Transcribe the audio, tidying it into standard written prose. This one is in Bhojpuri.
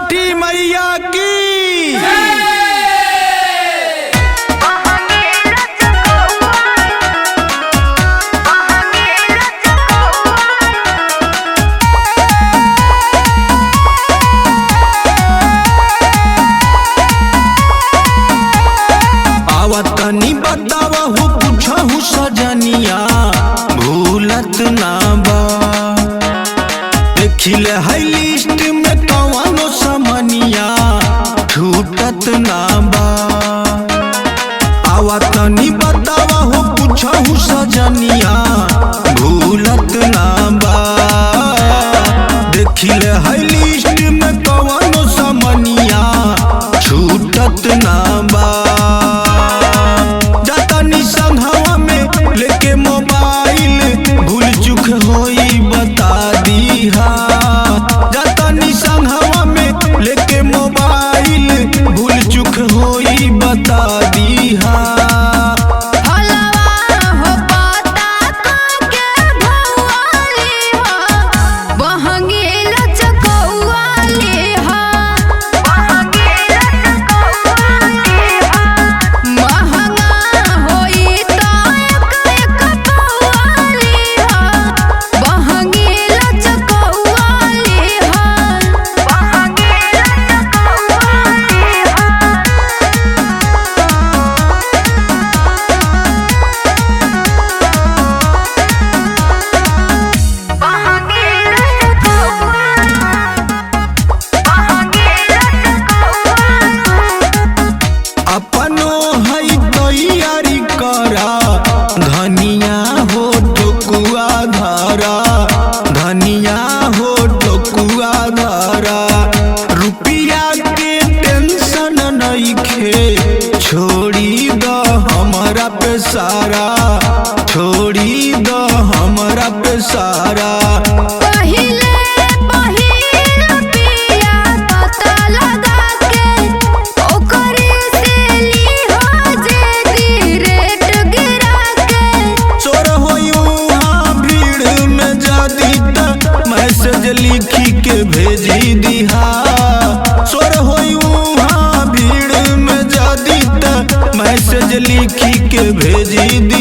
छठी मैया की। तनी बतावहु पूछहु सजनिया भूलत ना बा। देखिले है लिस्ट में कौनो समनिया छूटत ना बा। आवा तनी बतावहु पूछहु सजनिया भूलत ना बा। देखिले है लिस्ट में कौनो समनिया छूटत ना बा। होई बता दीहा जतनी संघवा में लेके मोबाइल भूल चुक होई बता दीहा। धनिया हो ठोकुआ धरा रुपिया के टेंशन नइखे छोड़ी द हमरा पे सारा छोड़ी द हमरा पे सारा। लिखी के भेजी दिहा सोर होई वहाँ भीड़ में जादी त मैसेज लिखी के भेजी दी।